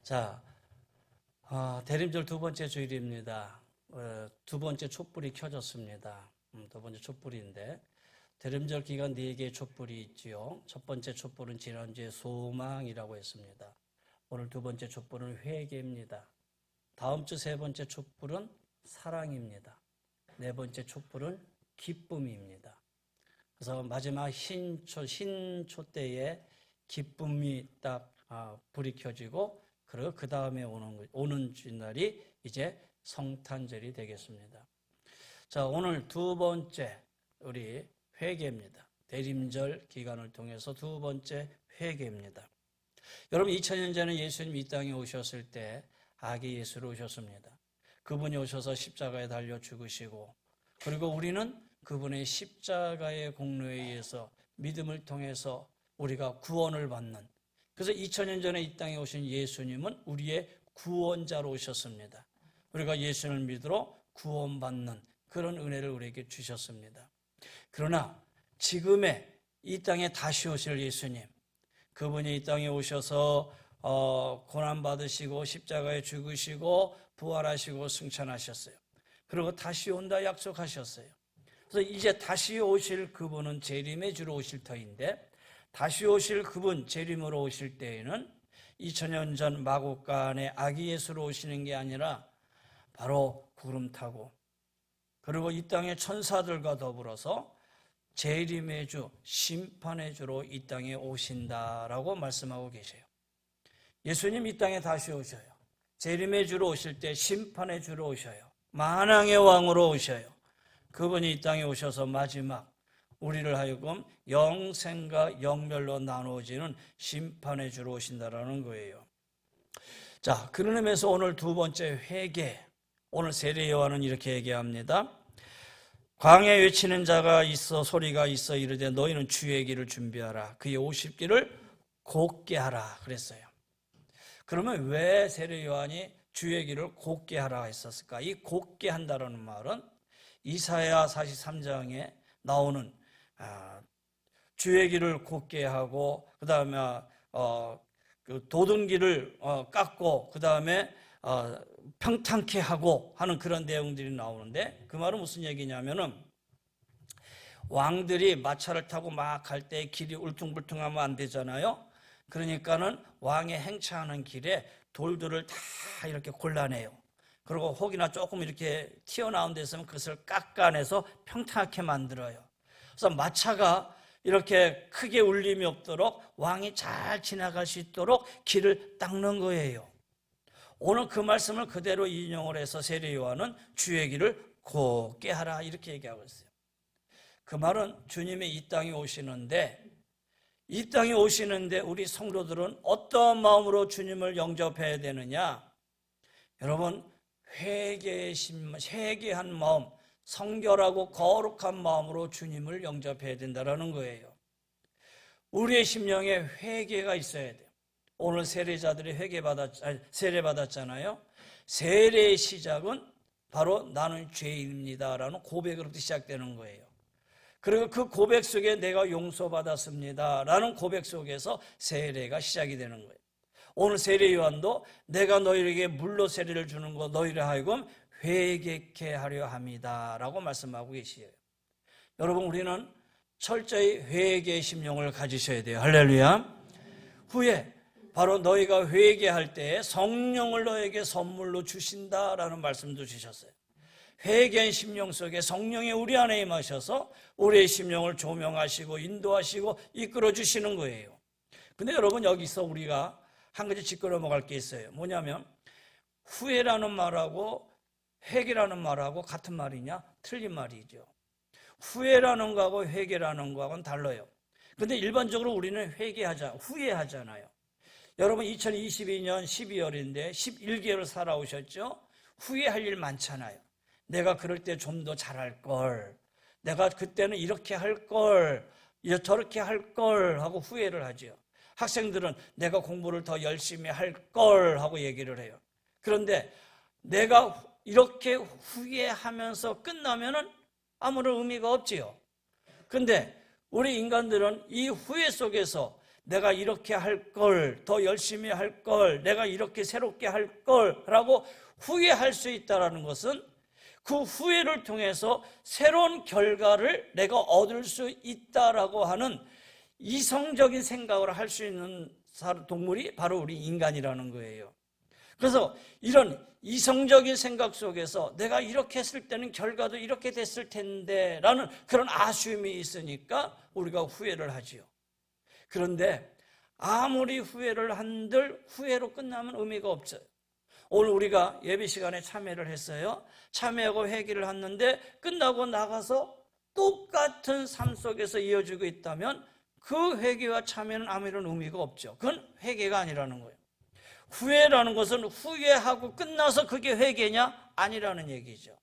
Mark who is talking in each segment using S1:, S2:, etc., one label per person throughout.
S1: 자, 대림절 두 번째 주일입니다. 두 번째 촛불이 켜졌습니다. 두 번째 촛불인데 대림절 기간 4개의 촛불이 있지요. 첫 번째 촛불은 지난주에 소망이라고 했습니다. 오늘 두 번째 촛불은 회개입니다. 다음 주 세 번째 촛불은 사랑입니다. 네 번째 촛불은 기쁨입니다. 그래서 마지막 흰 촛대에 기쁨이 딱 불이 켜지고 그리고 그 다음에 오는 주날이 이제 성탄절이 되겠습니다. 자, 오늘 두 번째 우리 회개입니다. 대림절 기간을 통해서 두 번째 회개입니다. 여러분 2000년 전에 예수님이 이 땅에 오셨을 때 아기 예수로 오셨습니다. 그분이 오셔서 십자가에 달려 죽으시고 그리고 우리는 그분의 십자가의 공로에 의해서 믿음을 통해서 우리가 구원을 받는, 그래서 2000년 전에 이 땅에 오신 예수님은 우리의 구원자로 오셨습니다. 우리가 예수님을 믿으러 구원받는 그런 은혜를 우리에게 주셨습니다. 그러나 지금의 이 땅에 다시 오실 예수님, 그분이 이 땅에 오셔서 고난받으시고 십자가에 죽으시고 부활하시고 승천하셨어요. 그리고 다시 온다 약속하셨어요. 그래서 이제 다시 오실 그분은 재림의 주로 오실 터인데, 다시 오실 그분 재림으로 오실 때에는 2000년 전 마국간의 아기 예수로 오시는 게 아니라 바로 구름 타고 그리고 이 땅의 천사들과 더불어서 재림의 주, 심판의 주로 이 땅에 오신다라고 말씀하고 계세요. 예수님 이 땅에 다시 오셔요. 재림의 주로 오실 때 심판의 주로 오셔요. 만왕의 왕으로 오셔요. 그분이 이 땅에 오셔서 마지막 우리를 하여금 영생과 영멸로 나누어지는 심판의 주로 오신다라는 거예요. 자, 그런 의미에서 오늘 두 번째 회개, 오늘 세례 요한은 이렇게 얘기합니다. 광야에 외치는 자가 있어 소리가 있어 이르되 너희는 주의 길을 준비하라. 그의 오실 길을 곧게 하라 그랬어요. 그러면 왜 세례 요한이 주의 길을 곧게 하라 했었을까? 이 곧게 한다라는 말은 이사야 43장에 나오는 주의 길을 곧게 하고 그 다음에 도든 길을 깎고 그 다음에 평탄케 하고 하는 그런 내용들이 나오는데, 그 말은 무슨 얘기냐면은 왕들이 마차를 타고 막 갈 때 길이 울퉁불퉁하면 안 되잖아요. 그러니까는 왕의 행차하는 길에 돌들을 다 이렇게 골라내요. 그리고 혹이나 조금 이렇게 튀어나온 데 있으면 그것을 깎아내서 평탄하게 만들어요. 그래서 마차가 이렇게 크게 울림이 없도록 왕이 잘 지나갈 수 있도록 길을 닦는 거예요. 오늘 그 말씀을 그대로 인용을 해서 세례 요한은 주의 길을 곧게 하라 이렇게 얘기하고 있어요. 그 말은 주님이 이 땅에 오시는데, 이 땅에 오시는데 우리 성도들은 어떤 마음으로 주님을 영접해야 되느냐? 여러분, 회개한 마음, 성결하고 거룩한 마음으로 주님을 영접해야 된다는 거예요. 우리의 심령에 회개가 있어야 돼요. 오늘 세례자들이 세례 받았잖아요. 세례의 시작은 바로 나는 죄인입니다라는 고백으로부터 시작되는 거예요. 그리고 그 고백 속에 내가 용서받았습니다라는 고백 속에서 세례가 시작이 되는 거예요. 오늘 세례 요한도 내가 너희에게 물로 세례를 주는 거 너희를 하여금 회개케 하려 합니다라고 말씀하고 계시에요. 여러분, 우리는 철저히 회개의 심령을 가지셔야 돼요. 할렐루야. 후에 바로 너희가 회개할 때 성령을 너에게 선물로 주신다라는 말씀도 주셨어요. 회개한 심령 속에 성령이 우리 안에 임하셔서 우리의 심령을 조명하시고 인도하시고 이끌어 주시는 거예요. 근데 여러분, 여기서 우리가 한 가지 짚고 넘어갈 게 있어요. 뭐냐면 후회라는 말하고 회개라는 말하고 같은 말이냐? 틀린 말이죠. 후회라는 거하고 회개라는 거하고는 달라요. 근데 일반적으로 우리는 후회하잖아요. 여러분, 2022년 12월인데 11개월 살아오셨죠? 후회할 일 많잖아요. 내가 그럴 때 좀 더 잘할 걸, 내가 그때는 이렇게 할 걸, 저렇게 할 걸 하고 후회를 하죠. 학생들은 내가 공부를 더 열심히 할 걸 하고 얘기를 해요. 그런데 내가 이렇게 후회하면서 끝나면은 아무런 의미가 없지요. 그런데 우리 인간들은 이 후회 속에서 내가 이렇게 할 걸, 더 열심히 할 걸, 내가 이렇게 새롭게 할 걸라고 후회할 수 있다는 것은 그 후회를 통해서 새로운 결과를 내가 얻을 수 있다라고 하는 이성적인 생각을 할 수 있는 동물이 바로 우리 인간이라는 거예요. 그래서 이런 이성적인 생각 속에서 내가 이렇게 했을 때는 결과도 이렇게 됐을 텐데 라는 그런 아쉬움이 있으니까 우리가 후회를 하지요. 그런데 아무리 후회를 한들 후회로 끝나면 의미가 없어요. 오늘 우리가 예배 시간에 참여를 했어요. 참여하고 회개를 했는데 끝나고 나가서 똑같은 삶 속에서 이어지고 있다면 그 회개와 참여는 아무런 의미가 없죠. 그건 회개가 아니라는 거예요. 후회라는 것은 후회하고 끝나서 그게 회개냐? 아니라는 얘기죠.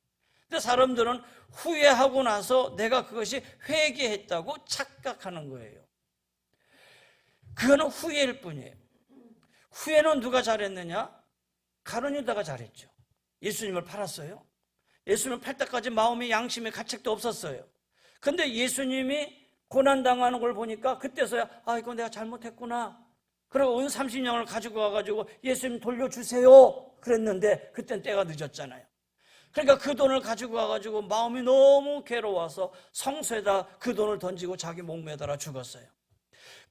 S1: 근데 사람들은 후회하고 나서 내가 그것이 회개했다고 착각하는 거예요. 그거는 후회일 뿐이에요. 후회는 누가 잘했느냐? 가룟 유다가 잘했죠. 예수님을 팔았어요. 예수님을 팔 때까지 마음의 양심의 가책도 없었어요. 근데 예수님이 고난당하는 걸 보니까 그때서야 이거 내가 잘못했구나. 그리고 은 30냥을 가지고 와가지고 예수님 돌려주세요 그랬는데 그땐 때가 늦었잖아요. 그러니까 그 돈을 가지고 와가지고 마음이 너무 괴로워서 성소에다 그 돈을 던지고 자기 목 매달아 죽었어요.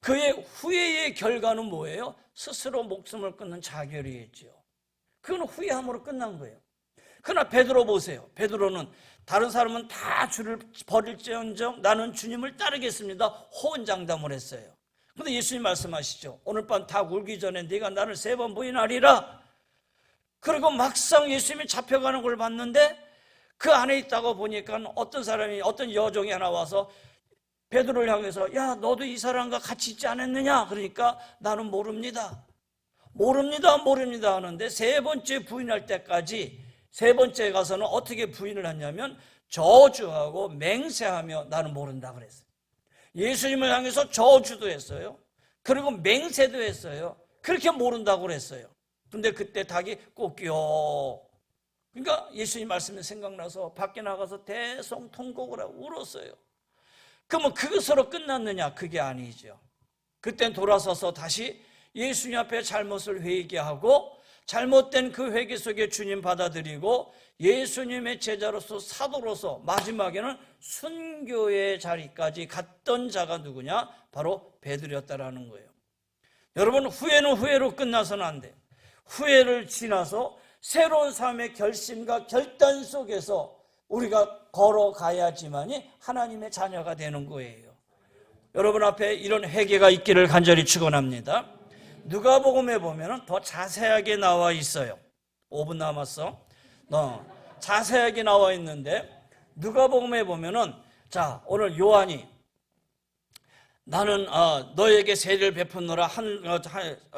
S1: 그의 후회의 결과는 뭐예요? 스스로 목숨을 끊는 자결이었죠. 그건 후회함으로 끝난 거예요. 그러나 베드로 보세요. 베드로는 다른 사람은 다 주를 버릴지언정 나는 주님을 따르겠습니다. 호언장담을 했어요. 그런데 예수님 말씀하시죠. 오늘 밤 닭 울기 전에 네가 나를 3번 부인하리라. 그리고 막상 예수님이 잡혀가는 걸 봤는데 그 안에 있다고 보니까 어떤 여종이 하나 와서 베드로를 향해서 야 너도 이 사람과 같이 있지 않았느냐? 그러니까 나는 모릅니다 하는데 3번째 부인할 때까지 3번째 가서는 어떻게 부인을 했냐면 저주하고 맹세하며 나는 모른다 그랬어요. 예수님을 향해서 저주도 했어요. 그리고 맹세도 했어요. 그렇게 모른다고 그랬어요. 근데 그때 닭이 꼭 그러니까 예수님 말씀이 생각나서 밖에 나가서 대성통곡을 하고 울었어요. 그러면 그것으로 끝났느냐? 그게 아니죠. 그땐 돌아서서 다시 예수님 앞에 잘못을 회개하고 잘못된 그 회개 속에 주님 받아들이고 예수님의 제자로서 사도로서 마지막에는 순교의 자리까지 갔던 자가 누구냐? 바로 베드로였다라는 거예요. 여러분 후회는 후회로 끝나서는 안 돼요. 후회를 지나서 새로운 삶의 결심과 결단 속에서 우리가 걸어가야지만이 하나님의 자녀가 되는 거예요. 여러분 앞에 이런 회개가 있기를 간절히 축원합니다. 누가복음에 보면 더 자세하게 나와 있어요. 5분 남았어. 자세하게 나와 있는데 누가복음에 보면은 자 오늘 요한이 나는 너에게 세례를 베푸노라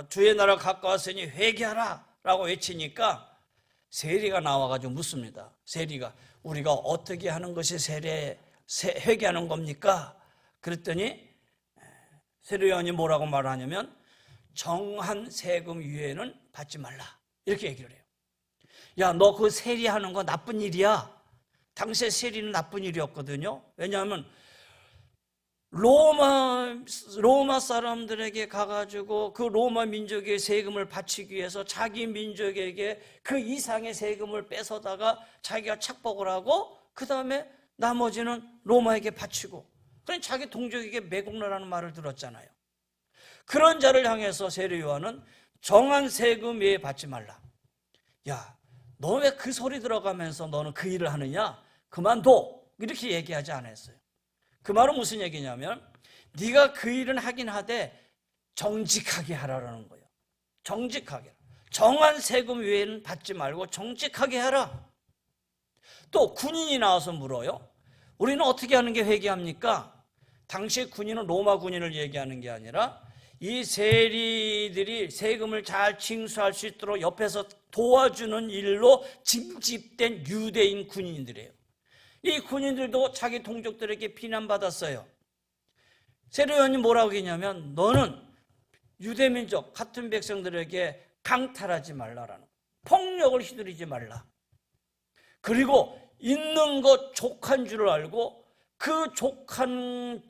S1: 주의 나라 가까웠으니 회개하라 라고 외치니까 세리가 나와가지고 묻습니다. 세리가 우리가 어떻게 하는 것이 회개하는 겁니까? 그랬더니 세례요한이 뭐라고 말하냐면 정한 세금 이외에는 받지 말라 이렇게 얘기를 해요. 야, 너 그 세리하는 거 나쁜 일이야. 당시에 세리는 나쁜 일이었거든요. 왜냐하면 로마 사람들에게 가가지고 그 로마 민족의 세금을 바치기 위해서 자기 민족에게 그 이상의 세금을 뺏어다가 자기가 착복을 하고 그 다음에 나머지는 로마에게 바치고 그냥 자기 동족에게 매국노라는 말을 들었잖아요. 그런 자를 향해서 세례 요한은 정한 세금 외에 받지 말라. 야, 너 왜 그 소리 들어가면서 너는 그 일을 하느냐? 그만둬. 이렇게 얘기하지 않았어요. 그 말은 무슨 얘기냐면 네가 그 일은 하긴 하되 정직하게 하라라는 거예요. 정직하게. 정한 세금 외에는 받지 말고 정직하게 하라. 또 군인이 나와서 물어요. 우리는 어떻게 하는 게 회개합니까? 당시 군인은 로마 군인을 얘기하는 게 아니라 이 세리들이 세금을 잘 징수할 수 있도록 옆에서 도와주는 일로 징집된 유대인 군인들이에요. 이 군인들도 자기 동족들에게 비난받았어요. 세례요한이 뭐라고 했냐면 너는 유대민족 같은 백성들에게 강탈하지 말라라는 거예요. 폭력을 휘두르지 말라. 그리고 있는 것 족한 줄 알고 그 족한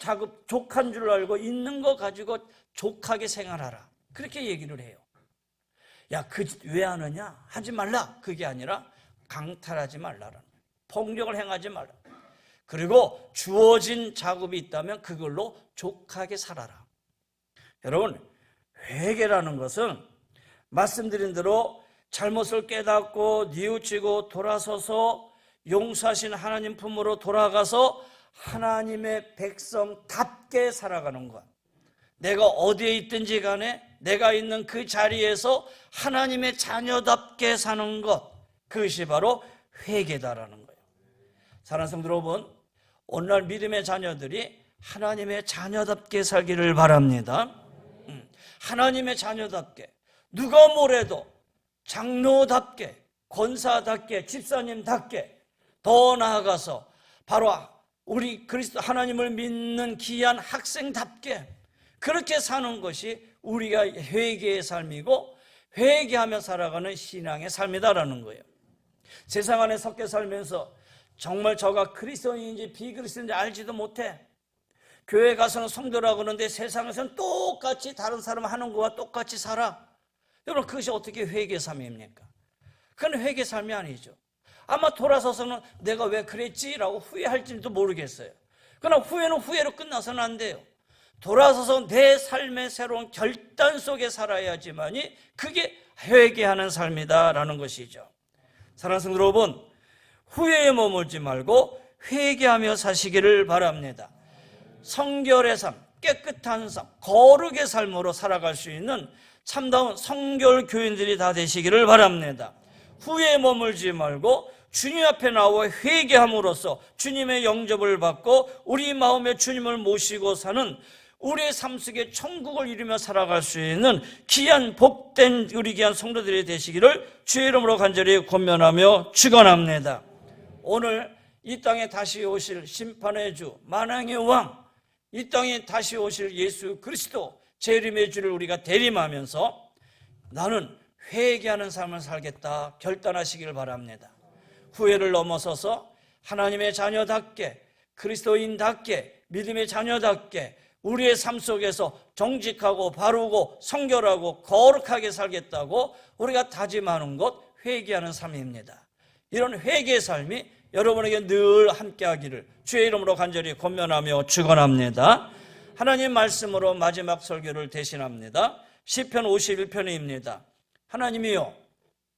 S1: 줄 알고 있는 거 가지고 족하게 생활하라. 그렇게 얘기를 해요. 야, 그 짓 왜 하느냐? 하지 말라. 그게 아니라 강탈하지 말라라는 거예요. 폭력을 행하지 말라. 그리고 주어진 작업이 있다면 그걸로 족하게 살아라. 여러분, 회개라는 것은 말씀드린 대로 잘못을 깨닫고 뉘우치고 돌아서서 용서하신 하나님 품으로 돌아가서 하나님의 백성답게 살아가는 것. 내가 어디에 있든지 간에 내가 있는 그 자리에서 하나님의 자녀답게 사는 것, 그것이 바로 회개다라는 거예요. 사랑하는 성도 여러분, 오늘날 믿음의 자녀들이 하나님의 자녀답게 살기를 바랍니다. 하나님의 자녀답게, 누가 뭐래도 장로답게, 권사답게, 집사님답게, 더 나아가서 바로 우리 그리스도 하나님을 믿는 귀한 학생답게 그렇게 사는 것이 우리가 회개의 삶이고 회개하며 살아가는 신앙의 삶이다라는 거예요. 세상 안에 섞여 살면서 정말 저가 그리스도인인지 비그리스도인지 알지도 못해. 교회 가서는 성도라고 하는데 세상에서는 똑같이 다른 사람 하는 거와 똑같이 살아. 여러분, 그것이 어떻게 회개의 삶입니까? 그건 회개의 삶이 아니죠. 아마 돌아서서는 내가 왜 그랬지라고 후회할지도 모르겠어요. 그러나 후회는 후회로 끝나서는 안 돼요. 돌아서서 내 삶의 새로운 결단 속에 살아야지만이 그게 회개하는 삶이다라는 것이죠. 사랑하는 성도 여러분, 후회에 머물지 말고 회개하며 사시기를 바랍니다. 성결의 삶, 깨끗한 삶, 거룩의 삶으로 살아갈 수 있는 참다운 성결 교인들이 다 되시기를 바랍니다. 후회에 머물지 말고 주님 앞에 나와 회개함으로써 주님의 영접을 받고 우리 마음에 주님을 모시고 사는 우리의 삶 속에 천국을 이루며 살아갈 수 있는 귀한 복된 우리 귀한 성도들이 되시기를 주의 이름으로 간절히 권면하며 축원합니다. 오늘 이 땅에 다시 오실 심판의 주, 만왕의 왕, 이 땅에 다시 오실 예수 그리스도 재림의 주를 우리가 대림하면서 나는 회개하는 삶을 살겠다 결단하시기를 바랍니다. 후회를 넘어서서 하나님의 자녀답게, 그리스도인답게, 믿음의 자녀답게 우리의 삶 속에서 정직하고 바르고 성결하고 거룩하게 살겠다고 우리가 다짐하는 것, 회개하는 삶입니다. 이런 회개의 삶이 여러분에게 늘 함께하기를 주의 이름으로 간절히 권면하며 축원합니다. 하나님 말씀으로 마지막 설교를 대신합니다. 시편 51편입니다. 하나님이여,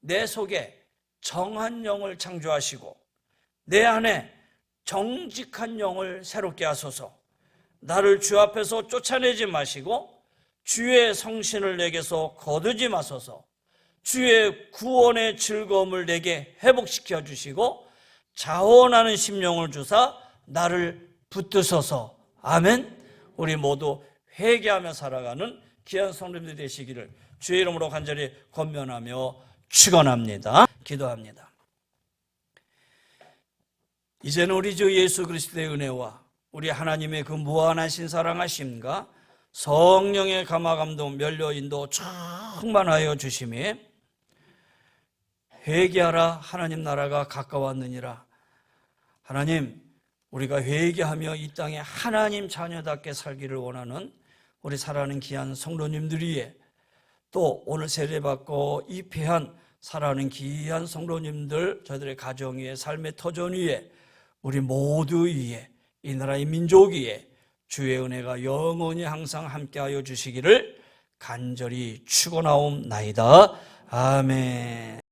S1: 내 속에 정한 영을 창조하시고 내 안에 정직한 영을 새롭게 하소서. 나를 주 앞에서 쫓아내지 마시고 주의 성신을 내게서 거두지 마소서. 주의 구원의 즐거움을 내게 회복시켜 주시고 자원하는 심령을 주사 나를 붙드소서. 아멘. 우리 모두 회개하며 살아가는 귀한 성도님들 되시기를 주의 이름으로 간절히 권면하며 축원합니다. 기도합니다. 이제는 우리 주 예수 그리스도의 은혜와 우리 하나님의 그 무한하신 사랑하심과 성령의 감화감동 면류인도 충만하여 주심이 회개하라 하나님 나라가 가까웠느니라. 하나님, 우리가 회개하며 이 땅에 하나님 자녀답게 살기를 원하는 우리 사랑하는 귀한 성도님들 위해 또 오늘 세례받고 입회한 사랑하는 귀한 성도님들, 저희들의 가정 위에 삶의 터전 위에 우리 모두 위에 이 나라의 민족 위에 주의 은혜가 영원히 항상 함께하여 주시기를 간절히 축원하옵나이다. 아멘.